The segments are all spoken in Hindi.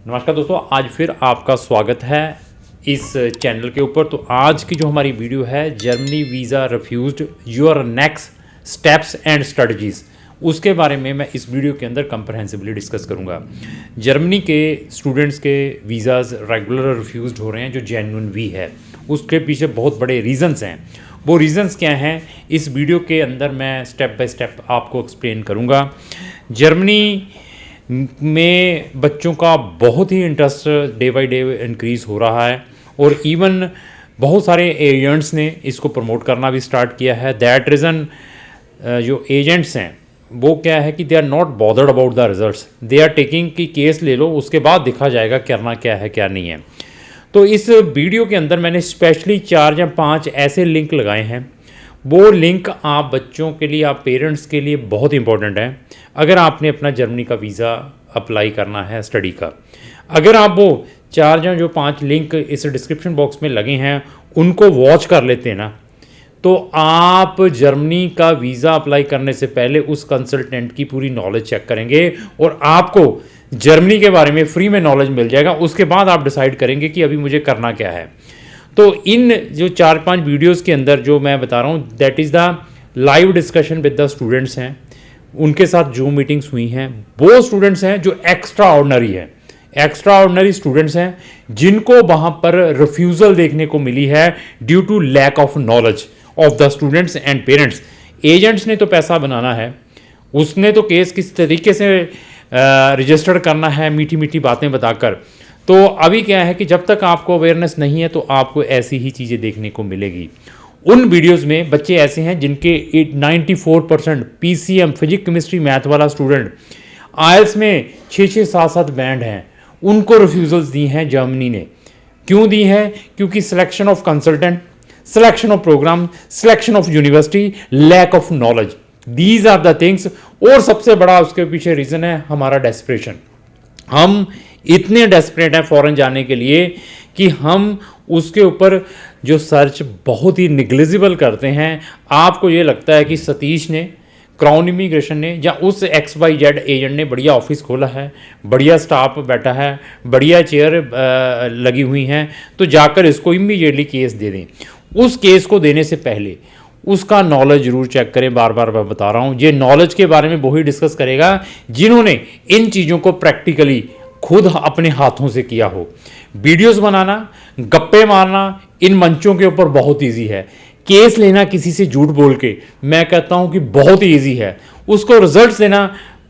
नमस्कार दोस्तों, आज फिर आपका स्वागत है इस चैनल के ऊपर। तो आज की जो हमारी वीडियो है, Germany visa refused, your next steps and strategies, उसके बारे में मैं इस वीडियो के अंदर कंप्रहेंसिवली डिस्कस करूंगा। जर्मनी के स्टूडेंट्स के वीज़ाज़ रेगुलर रिफ्यूज्ड हो रहे हैं, जो जेन्युइन वी है। उसके पीछे बहुत बड़े रीज़न्स हैं। वो रीज़न्स क्या हैं, इस वीडियो के अंदर मैं स्टेप बाय स्टेप आपको एक्सप्लेन करूँगा। जर्मनी में बच्चों का बहुत ही interest day by day increase हो रहा है और इवन बहुत सारे एजेंट्स ने इसको प्रमोट करना भी स्टार्ट किया है। दैट रीज़न जो एजेंट्स हैं वो क्या है कि they are not bothered about the results, they are taking कि केस ले लो, उसके बाद देखा जाएगा करना क्या है क्या नहीं है। तो इस वीडियो के अंदर मैंने स्पेशली 4 या 5 ऐसे लिंक लगाए हैं। वो लिंक आप बच्चों के लिए, आप पेरेंट्स के लिए बहुत इंपॉर्टेंट है अगर आपने अपना जर्मनी का वीज़ा अप्लाई करना है स्टडी का। अगर आप वो 4 या जो 5 लिंक इस डिस्क्रिप्शन बॉक्स में लगे हैं उनको वॉच कर लेते हैं ना, तो आप जर्मनी का वीज़ा अप्लाई करने से पहले उस कंसल्टेंट की पूरी नॉलेज चेक करेंगे और आपको जर्मनी के बारे में फ्री में नॉलेज मिल जाएगा। उसके बाद आप डिसाइड करेंगे कि अभी मुझे करना क्या है। तो इन जो 4-5 वीडियोस के अंदर जो मैं बता रहा हूँ, that is the live discussion with the students हैं, उनके साथ जो मीटिंग्स हुई हैं। वो स्टूडेंट्स हैं जो एक्स्ट्रा ऑर्डिनरी है, एक्स्ट्रा ऑर्डिनरी स्टूडेंट्स हैं जिनको वहाँ पर रिफ्यूज़ल देखने को मिली है due to lack of knowledge of the students and parents. Agents ने तो पैसा बनाना है, उसने तो केस किस तरीके से रजिस्टर करना है मीठी मीठी बातें बताकर। तो अभी क्या है कि जब तक आपको अवेयरनेस नहीं है तो आपको ऐसी ही चीज़ें देखने को मिलेगी। उन वीडियोस में बच्चे ऐसे हैं जिनके 94% पीसीएम फिजिक्स केमिस्ट्री मैथ वाला स्टूडेंट, आईएलटीएस में 6-6, 7-7 बैंड हैं, उनको रिफ्यूजल्स दी हैं जर्मनी ने। क्यों दी हैं? क्योंकि selection of consultant, selection of program, selection of university, lack of knowledge, these are the things. और सबसे बड़ा उसके पीछे रीज़न है हमारा डेस्परेशन। हम इतने डेस्परेट हैं फॉरेन जाने के लिए कि हम उसके ऊपर जो सर्च बहुत ही निग्लिजिबल करते हैं। आपको ये लगता है कि सतीश ने, क्राउन इमिग्रेशन ने या उस XYZ एजेंट ने बढ़िया ऑफिस खोला है, बढ़िया स्टाफ बैठा है, बढ़िया चेयर लगी हुई हैं, तो जाकर इसको इमीडिएटली केस दे दें। उस केस को देने से पहले उसका नॉलेज जरूर चेक करें। बार बार मैं बता रहा हूँ, ये नॉलेज के बारे में वही डिस्कस करेगा जिन्होंने इन चीज़ों को प्रैक्टिकली खुद अपने हाथों से किया हो। वीडियोस बनाना, गप्पे मारना इन मंचों के ऊपर बहुत इजी है। केस लेना किसी से झूठ बोल के, मैं कहता हूं कि बहुत ही इजी है। उसको रिजल्ट्स देना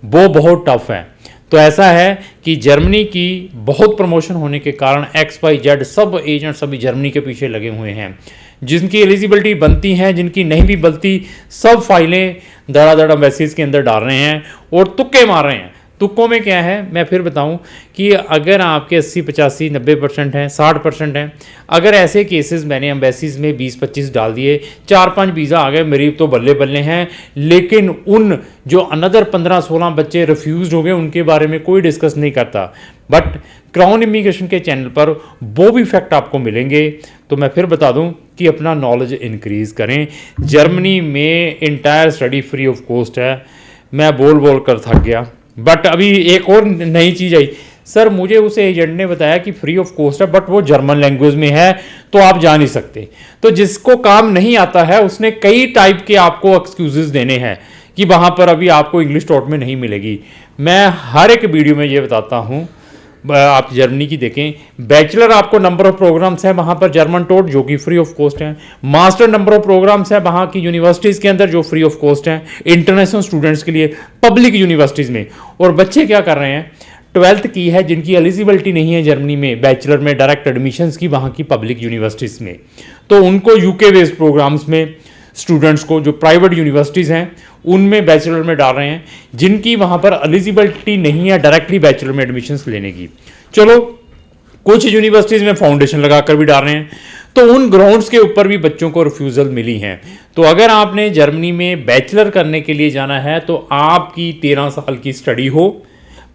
वो बहुत टफ है। तो ऐसा है कि जर्मनी की बहुत प्रमोशन होने के कारण XYZ सब एजेंट सभी जर्मनी के पीछे लगे हुए हैं। जिनकी एलिजिबिलिटी बनती हैं, जिनकी नहीं भी बनती, सब फाइलें धड़ाधड़ एम्बेसीज के अंदर डाल रहे हैं और तुक्के मार रहे हैं। तुक्कों में क्या है, मैं फिर बताऊं कि अगर आपके 80, 85, 90% हैं, 60% हैं, अगर ऐसे केसेस मैंने एम्बेसीज में 20-25 डाल दिए, 4-5 वीज़ा आ गए, मेरी तो बल्ले बल्ले हैं। लेकिन उन जो अनदर 15-16 बच्चे रिफ्यूज़ हो गए, उनके बारे में कोई डिस्कस नहीं करता। बट क्राउन इमिग्रेशन के चैनल पर वो भी फैक्ट आपको मिलेंगे। तो मैं फिर बता दूं कि अपना नॉलेज इंक्रीज़ करें। जर्मनी में entire study free of cost है। मैं बोल बोल कर थक गया, बट अभी एक और नई चीज़ आई। सर मुझे उस एजेंट ने बताया कि फ्री ऑफ कॉस्ट है, बट वो जर्मन लैंग्वेज में है तो आप जा नहीं सकते। तो जिसको काम नहीं आता है उसने कई टाइप के आपको एक्सक्यूजेस देने हैं कि वहाँ पर अभी आपको इंग्लिश टॉट में नहीं मिलेगी। मैं हर एक वीडियो में ये बताता हूँ, आप जर्मनी की देखें। बैचलर आपको नंबर ऑफ प्रोग्राम्स हैं वहाँ पर जर्मन टोट जो कि फ्री ऑफ कॉस्ट हैं। मास्टर नंबर ऑफ प्रोग्राम्स हैं वहाँ की यूनिवर्सिटीज़ के अंदर जो फ्री ऑफ कॉस्ट हैं, इंटरनेशनल स्टूडेंट्स के लिए पब्लिक यूनिवर्सिटीज़ में। और बच्चे क्या कर रहे हैं, 12th की है, जिनकी एलिजिबिलिटी नहीं है जर्मनी में बैचलर में डायरेक्ट एडमिशन्स की वहाँ की पब्लिक यूनिवर्सिटीज़ में, तो उनको UK बेस्ड प्रोग्राम्स में स्टूडेंट्स को जो प्राइवेट यूनिवर्सिटीज़ हैं उनमें बैचलर में डाल रहे हैं, जिनकी वहाँ पर एलिजिबिलिटी नहीं है डायरेक्टली बैचलर में एडमिशन्स लेने की। चलो कुछ यूनिवर्सिटीज़ में फाउंडेशन लगाकर भी डाल रहे हैं। तो उन ग्राउंड्स के ऊपर भी बच्चों को रिफ्यूज़ल मिली हैं। तो अगर आपने जर्मनी में बैचलर करने के लिए जाना है तो आपकी 13 साल की स्टडी हो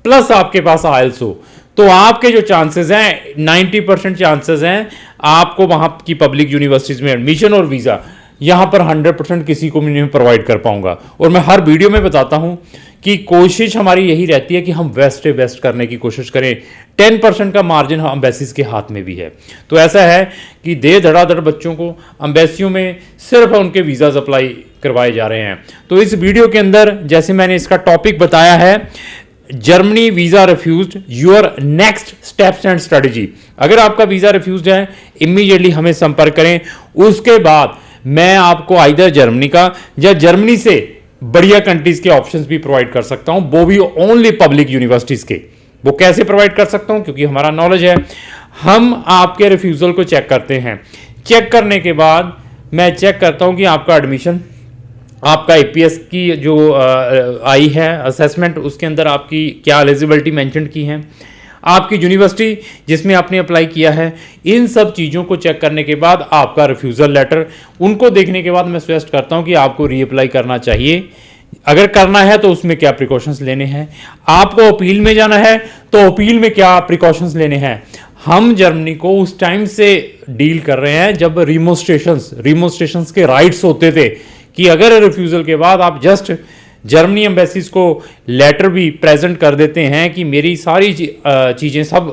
प्लस आपके पास आइल्स हो, तो आपके जो चांसेस हैं 90% चांसेस हैं आपको वहाँ की पब्लिक यूनिवर्सिटीज़ में एडमिशन और वीज़ा। यहाँ पर 100% किसी को भी नहीं प्रोवाइड कर पाऊंगा। और मैं हर वीडियो में बताता हूँ कि कोशिश हमारी यही रहती है कि हम बेस्ट से बेस्ट करने की कोशिश करें। 10% का मार्जिन हम एम्बेसीज के हाथ में भी है। तो ऐसा है कि दे धड़ाधड़ बच्चों को एम्बेसियों में सिर्फ उनके वीज़ाज अप्लाई करवाए जा रहे हैं। तो इस वीडियो के अंदर जैसे मैंने इसका टॉपिक बताया है, Germany visa refused, your next steps and strategy. अगर आपका वीज़ा रिफ्यूज्ड है, इमीडिएटली हमें संपर्क करें। उसके बाद मैं आपको आइदर जर्मनी का या जर्मनी से बढ़िया कंट्रीज के ऑप्शंस भी प्रोवाइड कर सकता हूं, वो भी ओनली पब्लिक यूनिवर्सिटीज के। वो कैसे प्रोवाइड कर सकता हूं? क्योंकि हमारा नॉलेज है, हम आपके रिफ्यूजल को चेक करते हैं। चेक करने के बाद मैं चेक करता हूं कि आपका एडमिशन, आपका एपीएस की जो आई है असेसमेंट, उसके अंदर आपकी क्या एलिजिबिलिटी मेंशन की है, आपकी यूनिवर्सिटी जिसमें आपने अप्लाई किया है, इन सब चीज़ों को चेक करने के बाद आपका रिफ्यूज़ल लेटर, उनको देखने के बाद मैं सजेस्ट करता हूं कि आपको रीअप्लाई करना चाहिए। अगर करना है तो उसमें क्या प्रिकॉशंस लेने हैं, आपको अपील में जाना है तो अपील में क्या प्रिकॉशंस लेने हैं। हम जर्मनी को उस टाइम से डील कर रहे हैं जब रिमोस्ट्रेशंस के राइट्स होते थे कि अगर रिफ्यूज़ल के बाद आप जस्ट जर्मनी एम्बेसीज को लेटर भी प्रेजेंट कर देते हैं कि मेरी सारी चीज़ें सब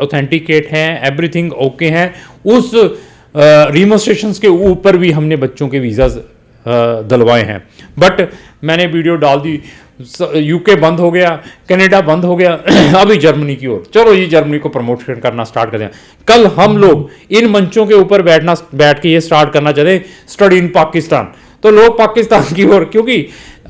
ऑथेंटिकेट हैं, एवरीथिंग ओके हैं, उस रिमोस्ट्रेशंस के ऊपर भी हमने बच्चों के वीज़ाज दिलवाए हैं। बट मैंने वीडियो डाल दी, यूके बंद हो गया, कनाडा बंद हो गया, अभी जर्मनी की ओर, चलो ये जर्मनी को प्रमोट करना स्टार्ट कर दें। कल हम लोग इन मंचों के ऊपर बैठ के ये स्टार्ट करना चाहते, स्टडी इन पाकिस्तान, तो लोग पाकिस्तान की ओर, क्योंकि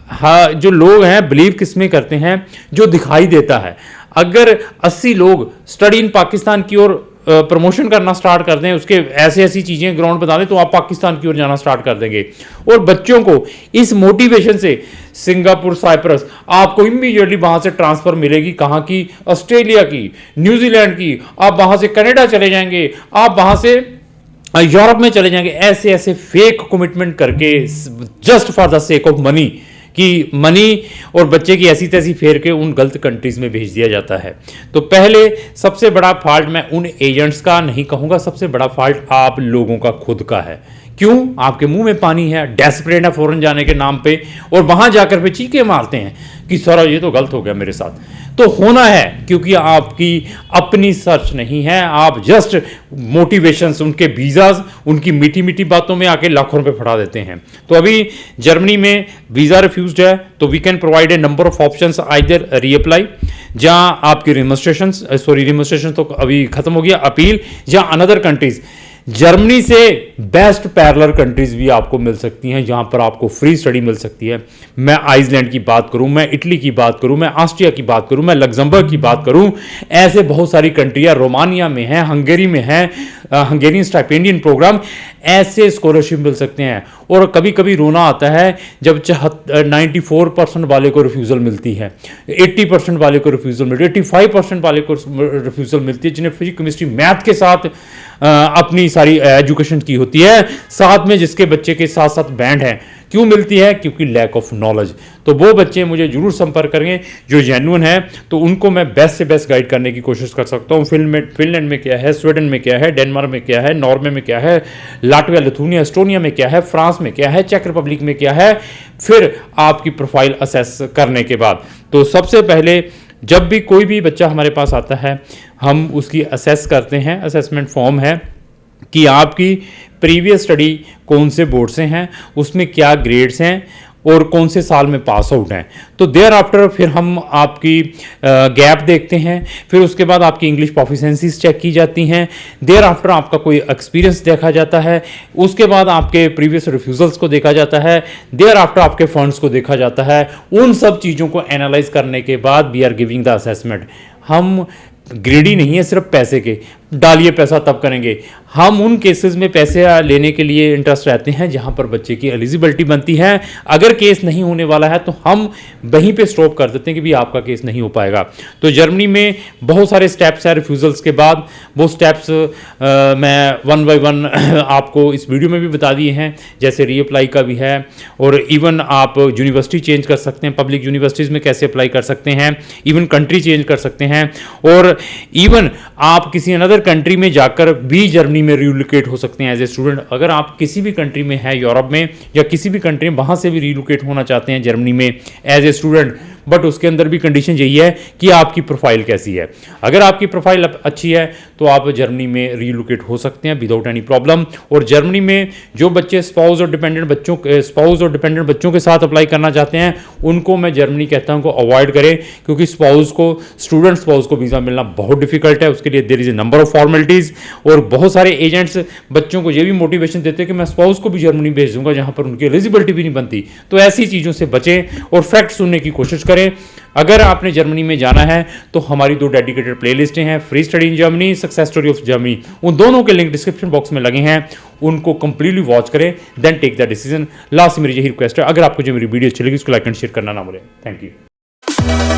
हाँ, जो लोग हैं बिलीव किसमें करते हैं, जो दिखाई देता है। अगर 80 लोग स्टडी इन पाकिस्तान की ओर प्रमोशन करना स्टार्ट कर दें, उसके ऐसी चीज़ें ग्राउंड बता दें, तो आप पाकिस्तान की ओर जाना स्टार्ट कर देंगे। और बच्चों को इस मोटिवेशन से सिंगापुर, साइप्रस, आपको इमीडिएटली वहाँ से ट्रांसफ़र मिलेगी। कहाँ की? ऑस्ट्रेलिया की, न्यूजीलैंड की, आप वहाँ से कनाडा चले जाएंगे, आप वहाँ से यूरोप में चले जाएंगे। ऐसे फेक कमिटमेंट करके just for the sake of money, कि मनी और बच्चे की ऐसी तैसी फेर के उन गलत कंट्रीज में भेज दिया जाता है। तो पहले सबसे बड़ा फॉल्ट मैं उन एजेंट्स का नहीं कहूँगा, सबसे बड़ा फॉल्ट आप लोगों का खुद का है। क्यों? आपके मुंह में पानी है, डेस्परेट है फॉरेन जाने के नाम पे, और वहाँ जाकर पे चीखे मारते हैं कि सर ये तो गलत हो गया मेरे साथ। तो होना है क्योंकि आपकी अपनी सर्च नहीं है, आप जस्ट मोटिवेशंस, उनके वीज़ाज, उनकी मीठी मीठी बातों में आके लाखों रुपए फटा देते हैं। तो अभी जर्मनी में वीज़ा रिफ्यूज्ड है, तो we can provide a number of options, either reapply, जहां आपकी रिमोस्ट्रेशन तो अभी खत्म हो गया, अपील, या अनदर कंट्रीज। जर्मनी से बेस्ट पैरेलल कंट्रीज भी आपको मिल सकती हैं जहां पर आपको फ्री स्टडी मिल सकती है। मैं आइसलैंड की बात करूं, मैं इटली की बात करूं, मैं ऑस्ट्रिया की बात करूं, मैं लग्जमबर्ग की बात करूं, ऐसे बहुत सारी कंट्रियां, रोमानिया में है, हंगेरी में है, हंगेरियन स्टाइपेंडियन प्रोग्राम, ऐसे स्कॉलरशिप मिल सकते हैं। और कभी कभी रोना आता है जब 94% वाले को रिफ्यूज़ल मिलती है, 80% वाले को रिफ्यूज़ल मिलती है, 85% वाले को रिफ्यूज़ल मिलती है, जिन्हें फिजिक्स, केमिस्ट्री, मैथ के साथ अपनी सारी एजुकेशन की होती है, साथ में जिसके बच्चे के साथ साथ बैंड है। क्यों मिलती है? क्योंकि लैक ऑफ नॉलेज। तो वो बच्चे मुझे जरूर संपर्क करेंगे जो जेन्युइन है, तो उनको मैं बेस्ट से बेस्ट गाइड करने की कोशिश कर सकता हूँ। फिनलैंड में क्या है, स्वीडन में क्या है, डेनमार्क में क्या है, नॉर्वे में क्या है, लाटविया, लिथुनिया, एस्टोनिया में क्या है, फ्रांस में क्या है, चेक रिपब्लिक में क्या है, फिर आपकी प्रोफाइल असेस करने के बाद। तो सबसे पहले जब भी कोई भी बच्चा हमारे पास आता है, हम उसकी असेस करते हैं। असेसमेंट फॉर्म है कि आपकी प्रीवियस स्टडी कौन से बोर्ड से हैं, उसमें क्या ग्रेड्स हैं और कौन से साल में पास आउट हैं। तो देयर आफ्टर फिर हम आपकी गैप देखते हैं, फिर उसके बाद आपकी इंग्लिश प्रोफिशिएंसीज चेक की जाती हैं, देयर आफ्टर आपका कोई एक्सपीरियंस देखा जाता है, उसके बाद आपके प्रीवियस रिफ्यूज़ल्स को देखा जाता है, देयर आफ्टर आपके फंड्स को देखा जाता है। उन सब चीज़ों को एनालाइज करने के बाद we are giving the assessment. हम ग्रेडी नहीं है सिर्फ पैसे के, डालिए पैसा तब करेंगे। हम उन केसेस में पैसे लेने के लिए इंटरेस्ट रहते हैं जहां पर बच्चे की एलिजिबिलिटी बनती है। अगर केस नहीं होने वाला है तो हम वहीं पे स्टॉप कर देते हैं कि भी आपका केस नहीं हो पाएगा। तो जर्मनी में बहुत सारे स्टेप्स हैं रिफ्यूज़ल्स के बाद। वो स्टेप्स मैं वन बाय वन आपको इस वीडियो में भी बता दिए हैं, जैसे रीअप्लाई का भी है, और इवन आप यूनिवर्सिटी चेंज कर सकते हैं, पब्लिक यूनिवर्सिटीज़ में कैसे अप्लाई कर सकते हैं, इवन कंट्री चेंज कर सकते हैं, और इवन आप किसी अनदर कंट्री में जाकर भी जर्मनी में रिलोकेट हो सकते हैं एज ए स्टूडेंट। अगर आप किसी भी कंट्री में हैं, यूरोप में या किसी भी कंट्री में, वहाँ से भी रिलोकेट होना चाहते हैं जर्मनी में एज ए स्टूडेंट, बट उसके अंदर भी कंडीशन यही है कि आपकी प्रोफाइल कैसी है। अगर आपकी प्रोफाइल अच्छी है तो आप जर्मनी में रीलोकेट हो सकते हैं विदाउट एनी प्रॉब्लम। और जर्मनी में जो बच्चे स्पाउस और डिपेंडेंट बच्चों के साथ अप्लाई करना चाहते हैं उनको मैं जर्मनी कहता हूं को अवॉइड करें, क्योंकि स्टूडेंट स्पाउस को वीज़ा मिलना बहुत डिफिकल्ट है। उसके लिए there is a number of formalities, और बहुत सारे एजेंट्स बच्चों को ये भी मोटिवेशन देते हैं कि मैं स्पाउस को भी जर्मनी भेज दूंगा जहां पर उनकी एलिजिबिलिटी भी नहीं बनती। तो ऐसी चीज़ों से बचें और फैक्ट सुनने की कोशिश करें। अगर आपने जर्मनी में जाना है तो हमारी 2 डेडिकेटेड प्लेलिस्टें हैं, free study in Germany, success story of Germany. उन दोनों के लिंक डिस्क्रिप्शन बॉक्स में लगे हैं, उनको कंप्लीटली वॉच करें, then take the decision. Last मेरी यही रिक्वेस्ट है, अगर आपको जो मेरी वीडियो अच्छी लगी उसको लाइक एंड शेयर करना ना भूलें। Thank you.